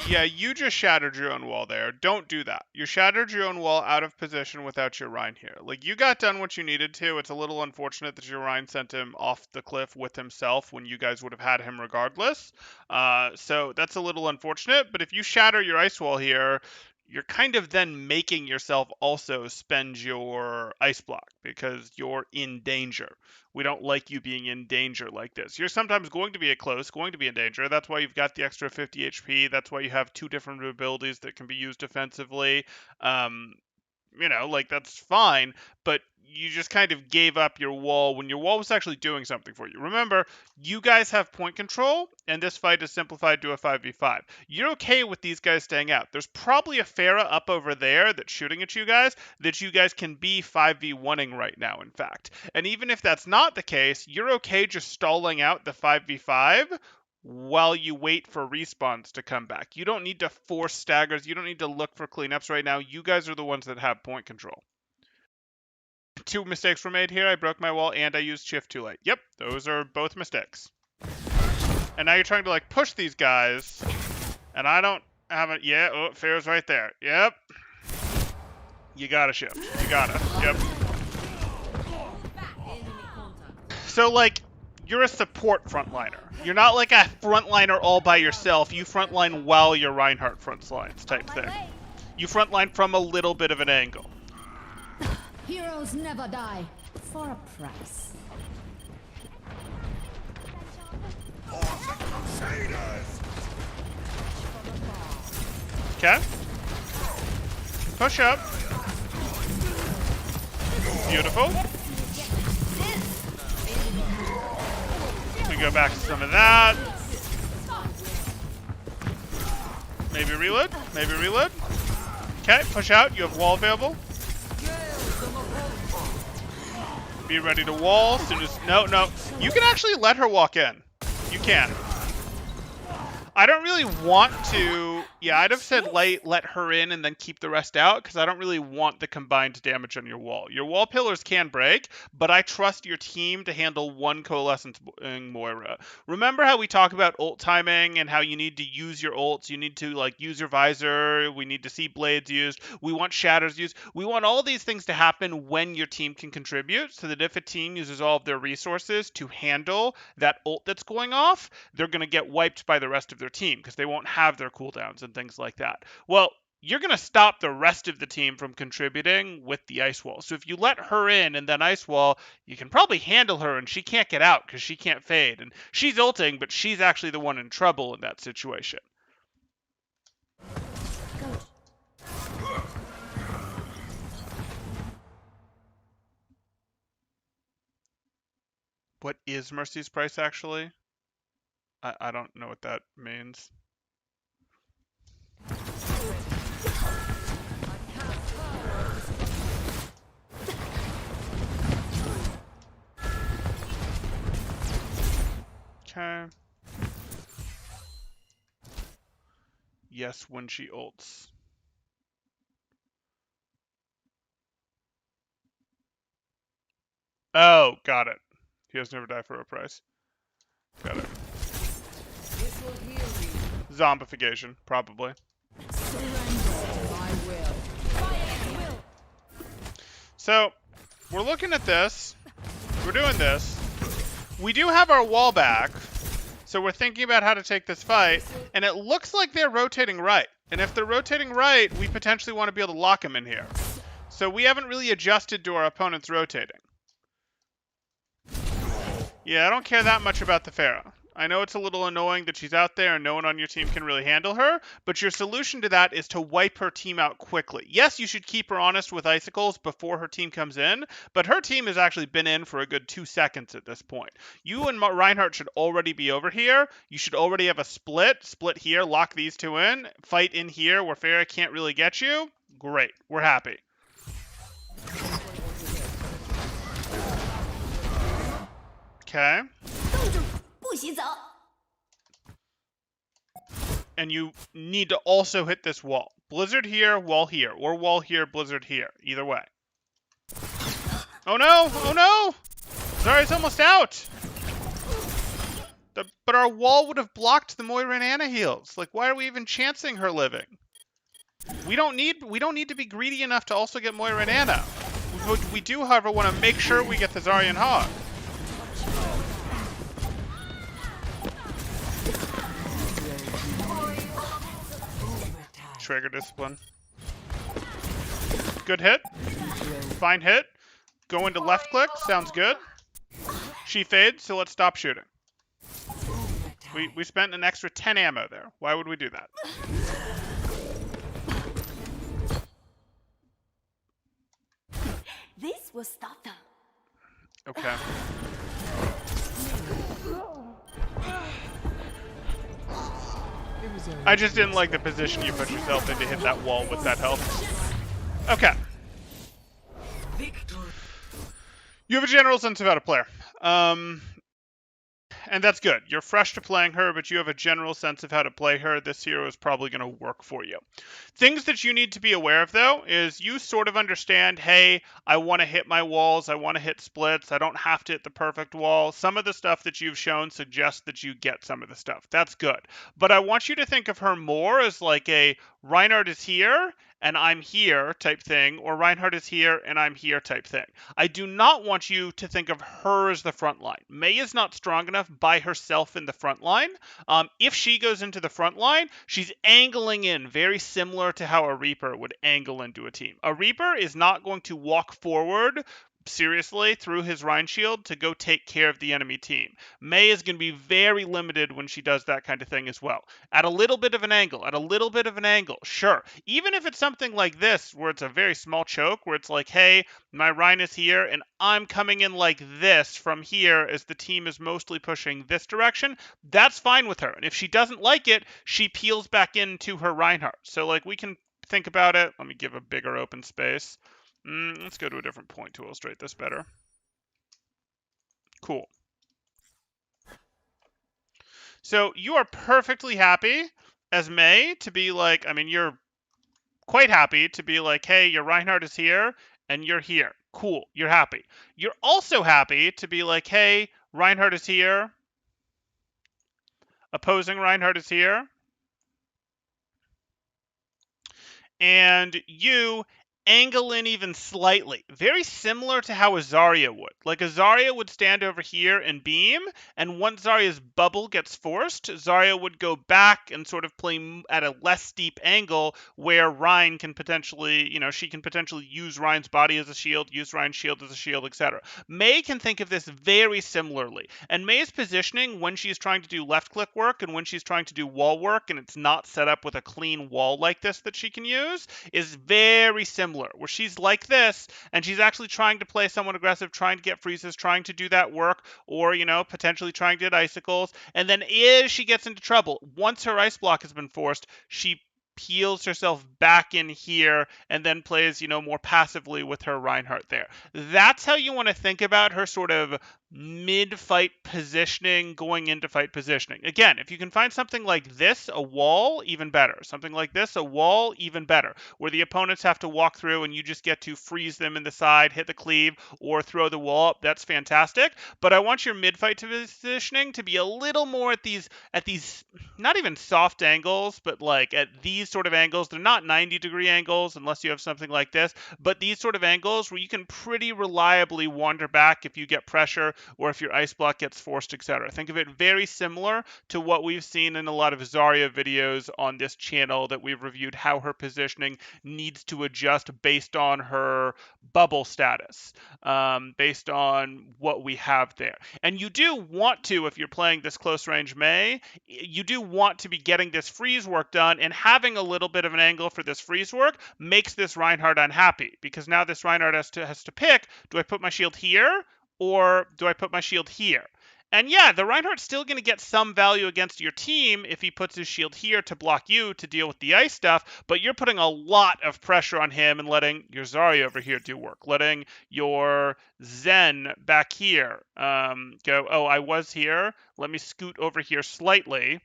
Yeah, you just shattered your own wall there. Don't do that. You shattered your own wall out of position without your Rhine here. Like, you got done what you needed to. It's a little unfortunate that your Rhine sent him off the cliff with himself when you guys would have had him regardless. So that's a little unfortunate. But if you shatter your ice wall here, you're kind of then making yourself also spend your ice block because you're in danger. We don't like you being in danger like this. You're sometimes going to be going to be in danger. That's why you've got the extra 50 HP. That's why you have 2 different abilities that can be used defensively. You know, like, that's fine, but you just kind of gave up your wall when your wall was actually doing something for you. Remember, you guys have point control, and this fight is simplified to a 5v5. You're okay with these guys staying out. There's probably a Pharah up over there that's shooting at you guys that you guys can be 5v1ing right now, in fact. And even if that's not the case, you're okay just stalling out the 5v5 while you wait for respawns to come back. You don't need to force staggers. You don't need to look for cleanups right now. You guys are the ones that have point control. 2 mistakes were made here. I broke my wall and I used shift too late. Yep, those are both mistakes. And now you're trying to, like, push these guys. And I don't have it. Yeah, oh, Pharah's right there. Yep. You gotta shift. You gotta. Yep. So, like, you're a support frontliner. You're not like a frontliner all by yourself. You frontline while your Reinhardt frontlines type thing. You frontline from a little bit of an angle. Heroes never die. for a price. For the Crusaders! Okay. Push up. Beautiful. We go back to some of that. Maybe reload. Maybe reload. Okay, push out. You have wall available. Be ready to wall as soon as... No, no. You can actually let her walk in. You can. I don't really want to... Yeah, I'd have said let her in and then keep the rest out, because I don't really want the combined damage on your wall. Your wall pillars can break, but I trust your team to handle one Coalescence Moira. Remember how we talk about ult timing and how you need to use your ults, you need to like use your visor, we need to see blades used, we want shatters used. We want all these things to happen when your team can contribute, so that if a team uses all of their resources to handle that ult that's going off, they're going to get wiped by the rest of their team because they won't have their cooldowns and things like that. Well, you're going to stop the rest of the team from contributing with the ice wall. So if you let her in and then ice wall, you can probably handle her and she can't get out because she can't fade. And she's ulting, but she's actually the one in trouble in that situation. What is Mercy's price actually? I don't know what that means. Okay. Yes, when she ults. Oh, got it. He has never died for a price. Got it. Zombification, probably. So, we're looking at this. We're doing this. We do have our wall back. So we're thinking about how to take this fight. And it looks like they're rotating right. And if they're rotating right, we potentially want to be able to lock them in here. So we haven't really adjusted to our opponents rotating. Yeah, I don't care that much about the Pharah. I know it's a little annoying that she's out there and no one on your team can really handle her, but your solution to that is to wipe her team out quickly. Yes, you should keep her honest with icicles before her team comes in, but her team has actually been in for a good 2 seconds at this point. You and Reinhardt should already be over here. You should already have a split here, lock these two in, fight in here where Pharah can't really get you. Great, we're happy. Okay. And you need to also hit this wall. Blizzard here, wall here. Or wall here, blizzard here. Either way. Oh no! Oh no! Zarya's almost out! But our wall would have blocked the Moira and Ana heals. Like, why are we even chancing her living? We don't need to be greedy enough to also get Moira and Ana. We do, however, want to make sure we get the Zarya and Hog. Trigger discipline. Good hit. Fine hit. Go into left click. Sounds good. She fades, so let's stop shooting. We spent an extra 10 ammo there. Why would we do that? This will stop them. Okay. I just didn't like the position you put yourself in to hit that wall with that health. Okay. You have a general sense of how to play her. And that's good. You're fresh to playing her, but you have a general sense of how to play her. This hero is probably going to work for you. Things that you need to be aware of, though, is you sort of understand, hey, I want to hit my walls. I want to hit splits. I don't have to hit the perfect wall. Some of the stuff that you've shown suggests that you get some of the stuff. That's good. But I want you to think of her more as like a Reinhardt is here and I'm here type thing, or Reinhardt is here and I'm here type thing. I do not want you to think of her as the front line. Mei is not strong enough by herself in the front line. If she goes into the front line, she's angling in very similar to how a Reaper would angle into a team. A Reaper is not going to walk forward seriously through his Rhine Shield to go take care of the enemy team. Mei is going to be very limited when she does that kind of thing as well. At a little bit of an angle, sure. Even if it's something like this, where it's a very small choke, where it's like, hey, my Rhine is here, and I'm coming in like this from here as the team is mostly pushing this direction, that's fine with her. And if she doesn't like it, she peels back into her Reinhardt. So, like, we can think about it. Let me give a bigger open space. Let's go to a different point to illustrate this better. Cool. So you are perfectly happy as Mei to be like, I mean, you're quite happy to be like, hey, your Reinhardt is here and you're here. Cool, you're happy. You're also happy to be like, hey, Reinhardt is here. Opposing Reinhardt is here. And you angle in even slightly, very similar to how a Zarya would. Like a Zarya would stand over here and beam, and once Zarya's bubble gets forced, Zarya would go back and sort of play at a less steep angle where Rein can potentially, she can potentially use Rein's body as a shield, use Rein's shield as a shield, etc. Mei can think of this very similarly, and Mei's positioning when she's trying to do left click work and when she's trying to do wall work and it's not set up with a clean wall like this that she can use is very similar, where she's like this and she's actually trying to play somewhat aggressive, trying to get freezes, trying to do that work, or potentially trying to get icicles, and then as she gets into trouble, once her ice block has been forced, she peels herself back in here and then plays more passively with her Reinhardt there. That's how you want to think about her sort of mid-fight positioning going into fight positioning. Again, if you can find something like this, a wall, even better. Something like this, a wall, even better, where the opponents have to walk through and you just get to freeze them in the side, hit the cleave, or throw the wall up. That's fantastic. But I want your mid-fight positioning to be a little more at these not even soft angles, but like at these sort of angles. They're not 90-degree angles unless you have something like this, but these sort of angles where you can pretty reliably wander back if you get pressure or if your ice block gets forced, etc. Think of it very similar to what we've seen in a lot of Zarya videos on this channel that we've reviewed, how her positioning needs to adjust based on her bubble status, based on what we have there. And you do want to, if you're playing this close range Mei, you do want to be getting this freeze work done, and having a little bit of an angle for this freeze work makes this Reinhardt unhappy, because now this Reinhardt has to pick, do I put my shield here or do I put my shield here? And yeah, the Reinhardt's still going to get some value against your team if he puts his shield here to block you to deal with the ice stuff, but you're putting a lot of pressure on him and letting your Zarya over here do work, letting your Zen back here go, oh, I was here, let me scoot over here slightly,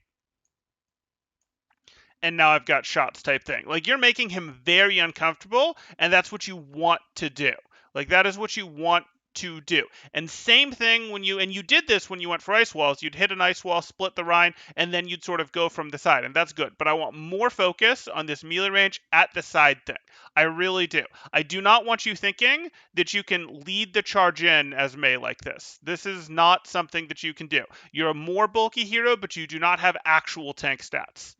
and now I've got shots type thing. Like, you're making him very uncomfortable, and that's what you want to do. Like, that is what you want to do. And same thing when you did this when you went for ice walls. You'd hit an ice wall, split the Rhine, and then you'd sort of go from the side, and that's good. But I want more focus on this melee range at the side thing. I really do. I do not want you thinking that you can lead the charge in as Mei like this. This is not something that you can do. You're a more bulky hero, but you do not have actual tank stats.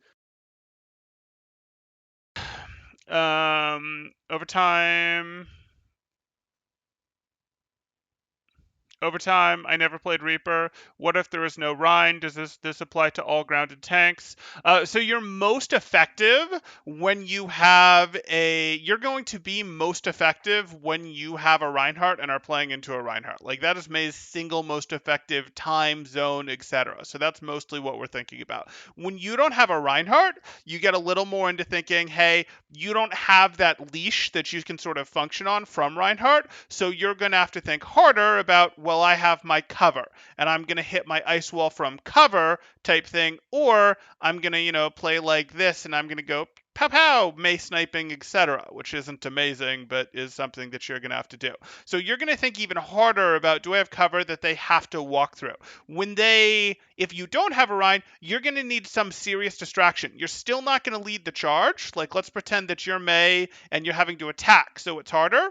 Overtime, I never played Reaper. What if there is no Rhine? Does this apply to all grounded tanks? So you're most effective when you have you're going to be most effective when you have a Reinhardt and are playing into a Reinhardt. Like, that is Mei's single most effective time zone, etc. So that's mostly what we're thinking about. When you don't have a Reinhardt, you get a little more into thinking, hey, you don't have that leash that you can sort of function on from Reinhardt, so you're going to have to think harder about, well, I have my cover, and I'm going to hit my ice wall from cover type thing, or I'm going to, play like this, and I'm going to go pow pow, Mei sniping, etc., which isn't amazing, but is something that you're going to have to do. So you're going to think even harder about, do I have cover that they have to walk through? If you don't have a Rhine, you're going to need some serious distraction. You're still not going to lead the charge. Like, let's pretend that you're Mei and you're having to attack, so it's harder.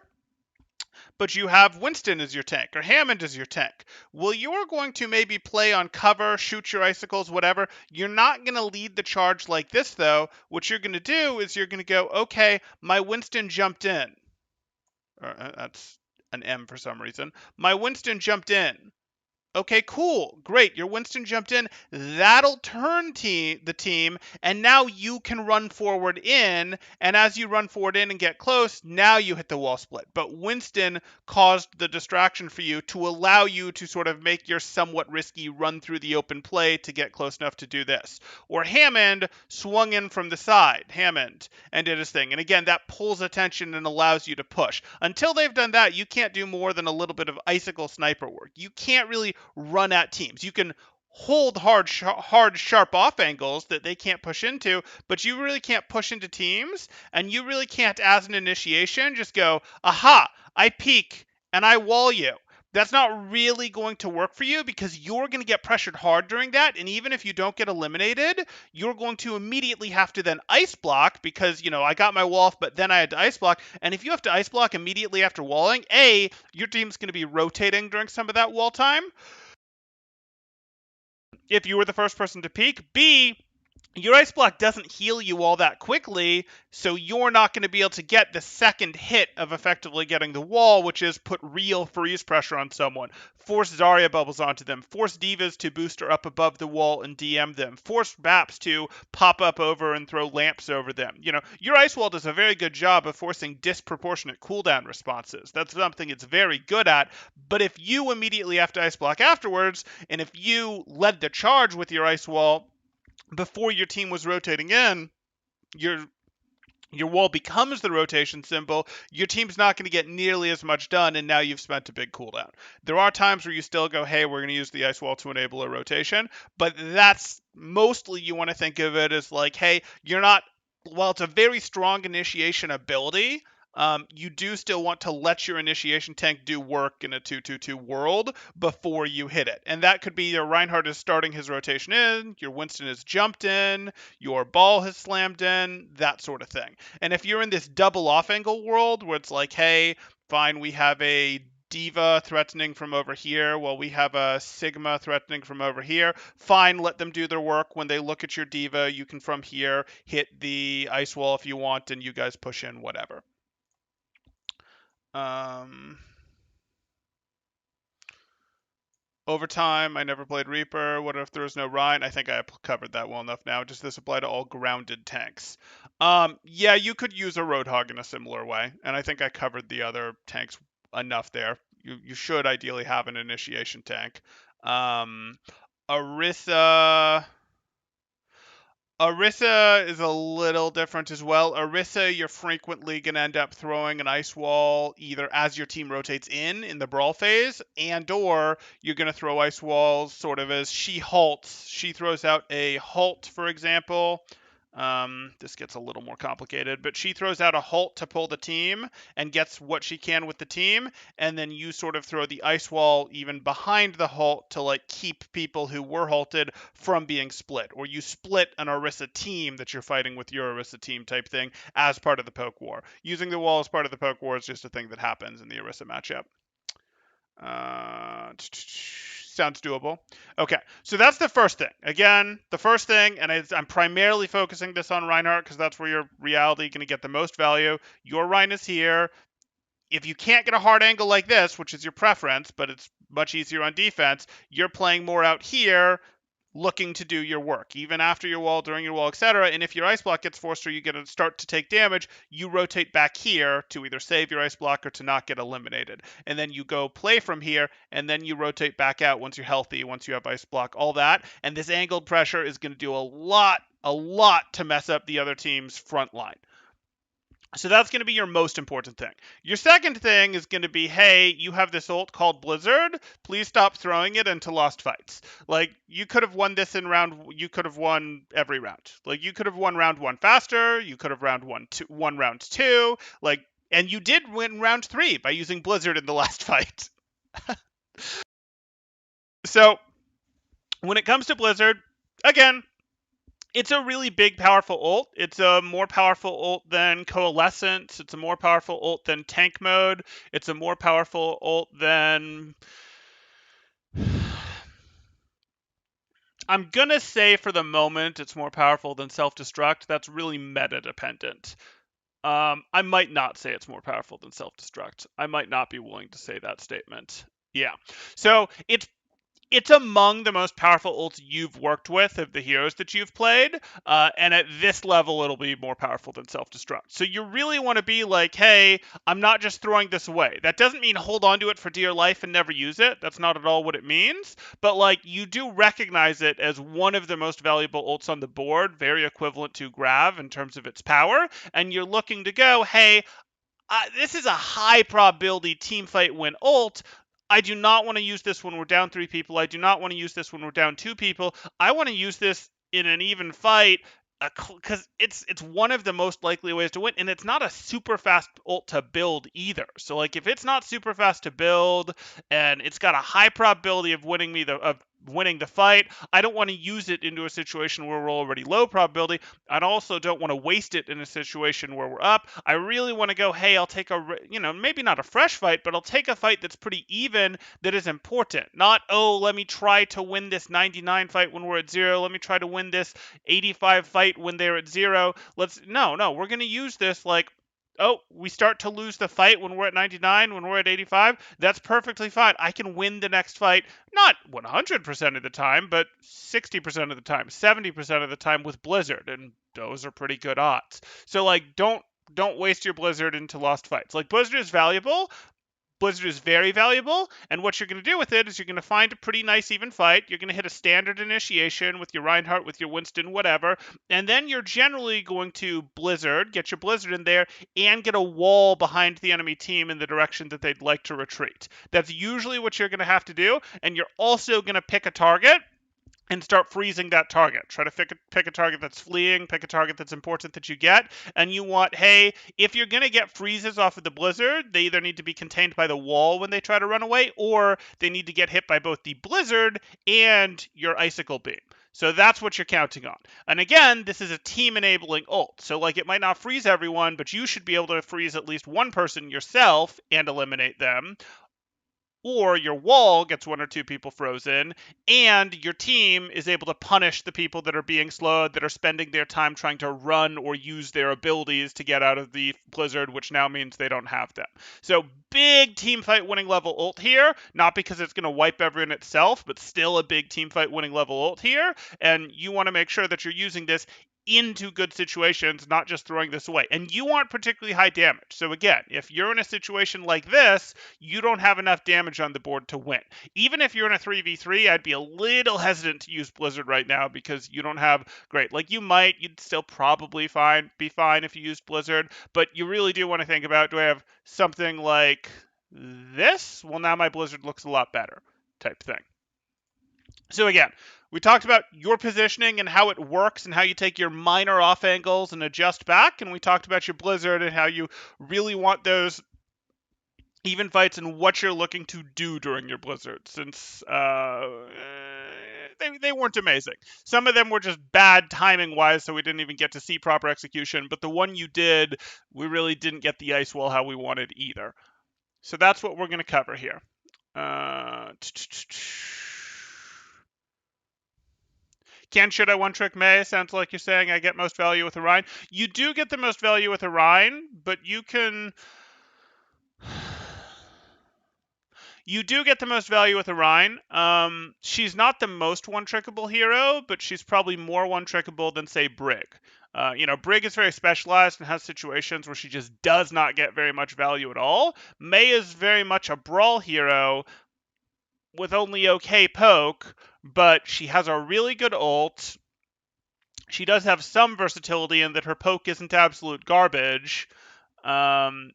But you have Winston as your tank, or Hammond as your tank. Well, you're going to maybe play on cover, shoot your icicles, whatever. You're not going to lead the charge like this, though. What you're going to do is you're going to go, okay, my Winston jumped in. That's an M for some reason. My Winston jumped in. Okay, cool. Great. Your Winston jumped in. That'll turn the team, and now you can run forward in, and as you run forward in and get close, now you hit the wall split. But Winston caused the distraction for you to allow you to sort of make your somewhat risky run through the open play to get close enough to do this. Or Hammond swung in from the side, Hammond, and did his thing. And again, that pulls attention and allows you to push. Until they've done that, you can't do more than a little bit of icicle sniper work. You can't really run at teams. You can hold hard, sharp off angles that they can't push into, but you really can't push into teams, and you really can't, as an initiation, just go, aha, I peek and I wall you. That's not really going to work for you because you're going to get pressured hard during that, and even if you don't get eliminated, you're going to immediately have to then ice block because, I got my wall off, but then I had to ice block, and if you have to ice block immediately after walling, A, your team's going to be rotating during some of that wall time, if you were the first person to peek. B, your ice block doesn't heal you all that quickly, so you're not going to be able to get the second hit of effectively getting the wall, which is put real freeze pressure on someone, force Zarya bubbles onto them, force divas to booster up above the wall and DM them, force Baps to pop up over and throw lamps over them. Your ice wall does a very good job of forcing disproportionate cooldown responses. That's something it's very good at, but if you immediately have to ice block afterwards, and if you led the charge with your ice wall before your team was rotating in, your wall becomes the rotation symbol, your team's not going to get nearly as much done, and now you've spent a big cooldown. There are times where you still go, hey, we're going to use the ice wall to enable a rotation, but that's mostly, you want to think of it as like, hey, while it's a very strong initiation ability, you do still want to let your initiation tank do work in a 2-2-2 world before you hit it. And that could be your Reinhardt is starting his rotation in, your Winston has jumped in, your ball has slammed in, that sort of thing. And if you're in this double off angle world where it's like, hey, fine, we have a Diva threatening from over here while we have a Sigma threatening from over here, fine, let them do their work. When they look at your Diva, you can from here hit the ice wall if you want, and you guys push in, whatever. Overtime, I never played Reaper. What if there was no Rein? I think I covered that well enough now. Does this apply to all grounded tanks? Yeah, you could use a Roadhog in a similar way, and I think I covered the other tanks enough there. You should ideally have an initiation tank. Orisa is a little different as well. Orisa, you're frequently going to end up throwing an ice wall either as your team rotates in the brawl phase, and or you're going to throw ice walls sort of as she halts. She throws out a halt, for example. This gets a little more complicated, but she throws out a halt to pull the team and gets what she can with the team, and then you sort of throw the ice wall even behind the halt to like keep people who were halted from being split, or you split an Orisa team that you're fighting with your Orisa team type thing as part of the poke war. Using the wall as part of the poke war is just a thing that happens in the Orisa matchup. Sounds doable. Okay, so that's the first thing. Again, the first thing, and I'm primarily focusing this on Reinhardt because that's where your reality going to get the most value. Your Rein is here. If you can't get a hard angle like this, which is your preference, but it's much easier on defense, you're playing more out here, looking to do your work, even after your wall, during your wall, etc. And if your ice block gets forced or you get to start to take damage, you rotate back here to either save your ice block or to not get eliminated. And then you go play from here, and then you rotate back out once you're healthy, once you have ice block, all that. And this angled pressure is going to do a lot to mess up the other team's front line. So that's going to be your most important thing. Your second thing is going to be, hey, you have this ult called Blizzard. Please stop throwing it into lost fights. Like, you could have won this in you could have won every round. Like, you could have won round 1 faster. You could have won round 2. Like, and you did win round 3 by using Blizzard in the last fight. So, when it comes to Blizzard, again, it's a really big, powerful ult. It's a more powerful ult than Coalescence. It's a more powerful ult than Tank Mode. It's a more powerful ult than... I'm going to say for the moment it's more powerful than Self-Destruct. That's really meta-dependent. I might not say it's more powerful than self-destruct. I might not be willing to say that statement. Yeah. So it's among the most powerful ults you've worked with of the heroes that you've played, and at this level, it'll be more powerful than self-destruct. So you really want to be like, hey, I'm not just throwing this away. That doesn't mean hold on to it for dear life and never use it. That's not at all what it means. But like, you do recognize it as one of the most valuable ults on the board, very equivalent to Grav in terms of its power, and you're looking to go, hey, this is a high probability team fight win ult. I do not want to use this when we're down 3 people. I do not want to use this when we're down 2 people. I want to use this in an even fight because it's one of the most likely ways to win, and it's not a super fast ult to build either. So like, if it's not super fast to build and it's got a high probability of winning the fight, I don't want to use it into a situation where we're already low probability. I also don't want to waste it in a situation where we're up. I really want to go, hey, I'll take maybe not a fresh fight, but I'll take a fight that's pretty even, that is important. Not, oh, let me try to win this 99 fight when we're at 0. Let me try to win this 85 fight when they're at 0. No, we're going to use this like, oh, we start to lose the fight when we're at 99, when we're at 85, that's perfectly fine. I can win the next fight, not 100% of the time, but 60% of the time, 70% of the time with Blizzard, and those are pretty good odds. So, like, don't waste your Blizzard into lost fights. Like, Blizzard is valuable. Blizzard is very valuable, and what you're going to do with it is you're going to find a pretty nice even fight. You're going to hit a standard initiation with your Reinhardt, with your Winston, whatever, and then you're generally going to Blizzard, get your Blizzard in there, and get a wall behind the enemy team in the direction that they'd like to retreat. That's usually what you're going to have to do, and you're also going to pick a target and start freezing that target. Try to pick a target that's fleeing, pick a target that's important that you get, and you want, hey, if you're going to get freezes off of the Blizzard, they either need to be contained by the wall when they try to run away, or they need to get hit by both the Blizzard and your Icicle Beam. So that's what you're counting on. And again, this is a team-enabling ult. So like, it might not freeze everyone, but you should be able to freeze at least one person yourself and eliminate them. Or your wall gets 1 or 2 people frozen, and your team is able to punish the people that are being slowed, that are spending their time trying to run or use their abilities to get out of the Blizzard, which now means they don't have them. So big team fight winning level ult here, not because it's going to wipe everyone itself, but still a big team fight winning level ult here, and you want to make sure that you're using this into good situations, not just throwing this away. And you aren't particularly high damage. So again, if you're in a situation like this, you don't have enough damage on the board to win. Even if you're in a 3v3, I'd be a little hesitant to use Blizzard right now because you don't have great. Like, you'd still probably be fine if you used Blizzard, but you really do want to think about, do I have something like this? Well, now my Blizzard looks a lot better type thing. So again, we talked about your positioning and how it works and how you take your minor off angles and adjust back. And we talked about your Blizzard and how you really want those even fights and what you're looking to do during your Blizzard, since they weren't amazing. Some of them were just bad timing-wise, so we didn't even get to see proper execution. But the one you did, we really didn't get the ice wall how we wanted either. So that's what we're going to cover here. Should I one-trick Mei? Sounds like you're saying I get most value with Orion. You do get the most value with Orion, but you can... You do get the most value with Orion. She's not the most one-trickable hero, but she's probably more one-trickable than, say, Brig. Brig is very specialized and has situations where she just does not get very much value at all. Mei is very much a brawl hero with only okay poke, but she has a really good ult. She does have some versatility in that her poke isn't absolute garbage.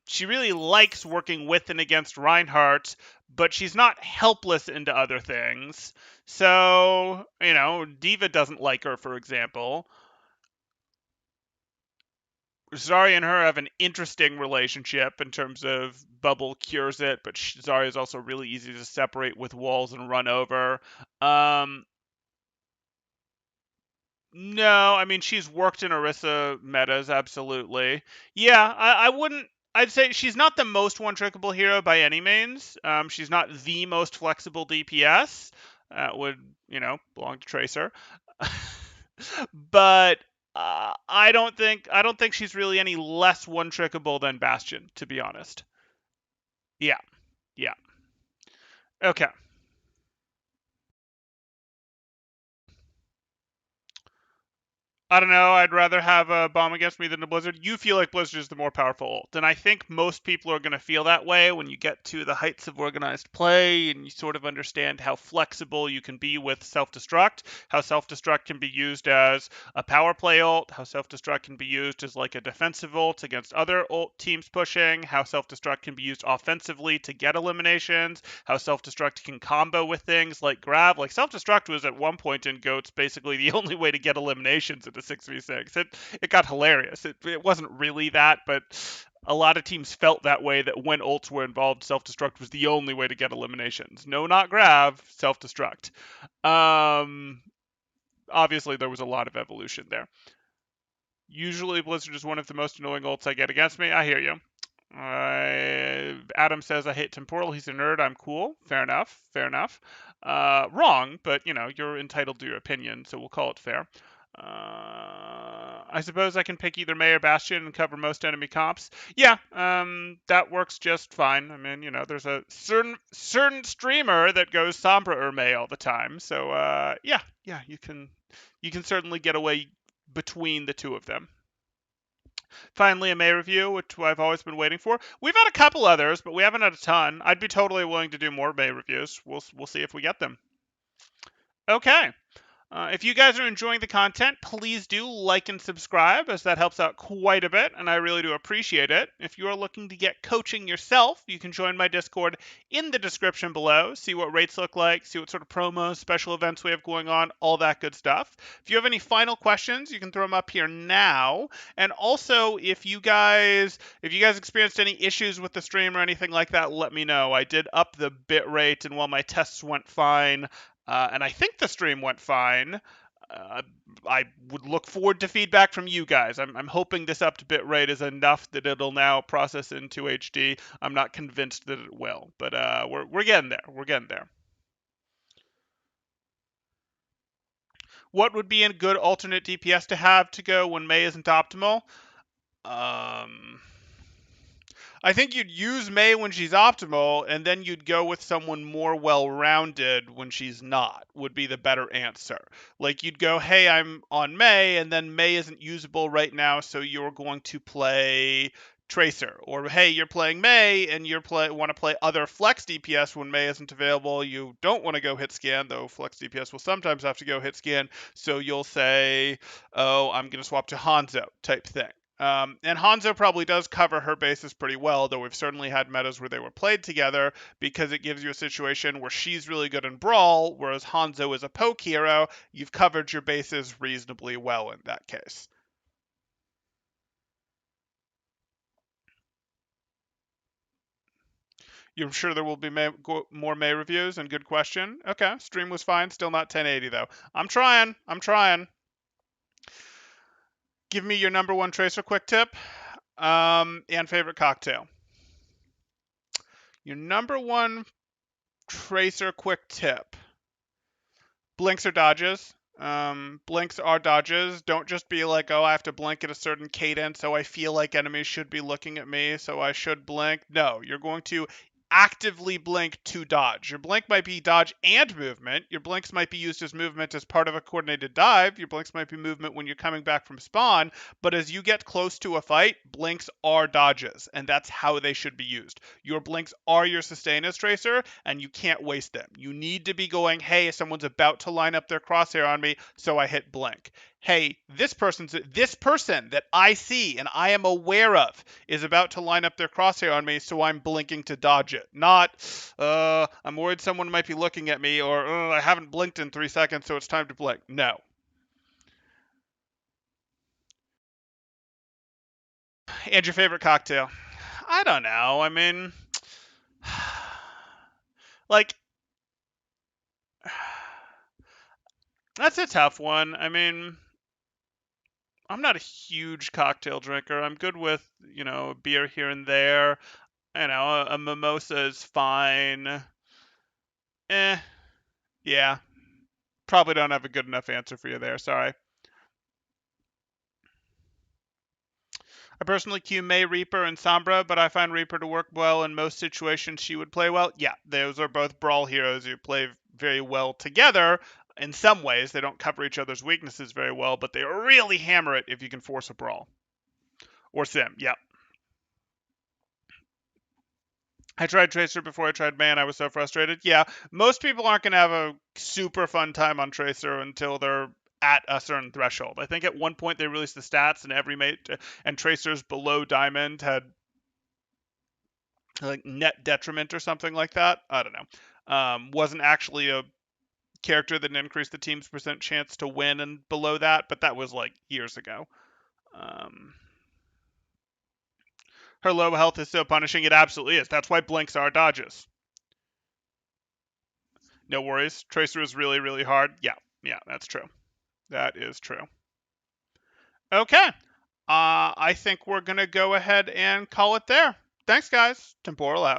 She really likes working with and against Reinhardt, but she's not helpless into other things. So, D.Va doesn't like her, for example. Zarya and her have an interesting relationship in terms of Bubble cures it, but Zarya is also really easy to separate with walls and run over. No, I mean, she's worked in Orisa metas, absolutely. Yeah, I wouldn't... I'd say she's not the most one-trickable hero by any means. She's not the most flexible DPS. Would, belong to Tracer. But I don't think she's really any less one-trickable than Bastion, to be honest. Yeah, yeah. Okay. I don't know. I'd rather have a bomb against me than a blizzard. You feel like blizzard is the more powerful ult, and I think most people are going to feel that way when you get to the heights of organized play and you sort of understand how flexible you can be with self-destruct, how self-destruct can be used as a power play ult, how self-destruct can be used as like a defensive ult against other ult teams pushing, how self-destruct can be used offensively to get eliminations, how self-destruct can combo with things like grab. Like self-destruct was at one point in GOATS basically the only way to get eliminations in the 6v6. It got hilarious. It wasn't really that, but a lot of teams felt that way, that when ults were involved, self-destruct was the only way to get eliminations. No, not grab, self-destruct. Obviously there was a lot of evolution there. Usually Blizzard is one of the most annoying ults I get against me. I hear you. Adam says I hate Temporal. He's a nerd. I'm cool. Fair enough. Fair enough. Wrong, but you know, you're entitled to your opinion, so we'll call it fair. I suppose I can pick either Mei or Bastion and cover most enemy comps. Yeah, that works just fine. I mean, you know, there's a certain streamer that goes Sombra or Mei all the time. So yeah, you can certainly get away between the two of them. Finally, a Mei review, which I've always been waiting for. We've had a couple others, but we haven't had a ton. I'd be totally willing to do more Mei reviews. We'll see if we get them. Okay. If you guys are enjoying the content, please do like and subscribe, as that helps out quite a bit, and I really do appreciate it. If you are looking to get coaching yourself, you can join my Discord in the description below, see what rates look like, see what sort of promos, special events we have going on, all that good stuff. If you have any final questions, you can throw them up here now. And also, if you guys experienced any issues with the stream or anything like that, let me know. I did up the bitrate, and while my tests went fine, and I think the stream went fine, I would look forward to feedback from you guys. I'm hoping this upped bitrate is enough that it'll now process into HD. I'm not convinced that it will, but we're getting there. We're getting there. What would be a good alternate DPS to have to go when Mei isn't optimal? I think you'd use Mei when she's optimal, and then you'd go with someone more well-rounded when she's not, would be the better answer. Like, you'd go, hey, I'm on Mei, and then Mei isn't usable right now, so you're going to play Tracer. Or, hey, you're playing Mei, and you want to play other Flex DPS when Mei isn't available. You don't want to go hit scan, though Flex DPS will sometimes have to go hit scan, so you'll say, oh, I'm going to swap to Hanzo type thing. And Hanzo probably does cover her bases pretty well, though we've certainly had metas where they were played together, because it gives you a situation where she's really good in Brawl, whereas Hanzo is a poke hero. You've covered your bases reasonably well in that case. You're sure there will be more Mei reviews? And good question. Okay, stream was fine. Still not 1080 though. I'm trying. Give me your number one Tracer quick tip and favorite cocktail. Your number one Tracer quick tip. Blinks or dodges. Blinks are dodges. Don't just be like, oh, I have to blink at a certain cadence, so I feel like enemies should be looking at me, so I should blink. No, you're going to actively blink to dodge. Your blink might be dodge and movement. Your blinks might be used as movement as part of a coordinated dive. Your blinks might be movement when you're coming back from spawn. But as you get close to a fight, blinks are dodges, and that's how they should be used. Your blinks are your sustain as Tracer, and you can't waste them. You need to be going, hey, someone's about to line up their crosshair on me, so I hit blink. Hey, this person that I see and I am aware of is about to line up their crosshair on me, so I'm blinking to dodge it. Not, I'm worried someone might be looking at me, or I haven't blinked in 3 seconds, so it's time to blink. No. And your favorite cocktail? I don't know. I mean, like, that's a tough one. I mean, I'm not a huge cocktail drinker. I'm good with, you know, beer here and there. You know, a mimosa is fine. Yeah. Probably don't have a good enough answer for you there. Sorry. I personally queue Mei, Reaper, and Sombra, but I find Reaper to work well in most situations she would play well. Yeah, those are both brawl heroes who play very well together. In some ways, they don't cover each other's weaknesses very well, but they really hammer it if you can force a brawl. Or Sim, yeah. I tried Tracer before I tried Man. I was so frustrated. Yeah, most people aren't going to have a super fun time on Tracer until they're at a certain threshold. I think at one point they released the stats and every mate and Tracers below Diamond had like net detriment or something like that. I don't know. Wasn't actually a character that increased the team's percent chance to win and below that, but that was like years ago. Her low health is so punishing. It absolutely is. That's why Blinks are dodges. No worries. Tracer is really, really hard. Yeah, that's true. That is true. Okay. I think we're going to go ahead and call it there. Thanks, guys. Temporal out.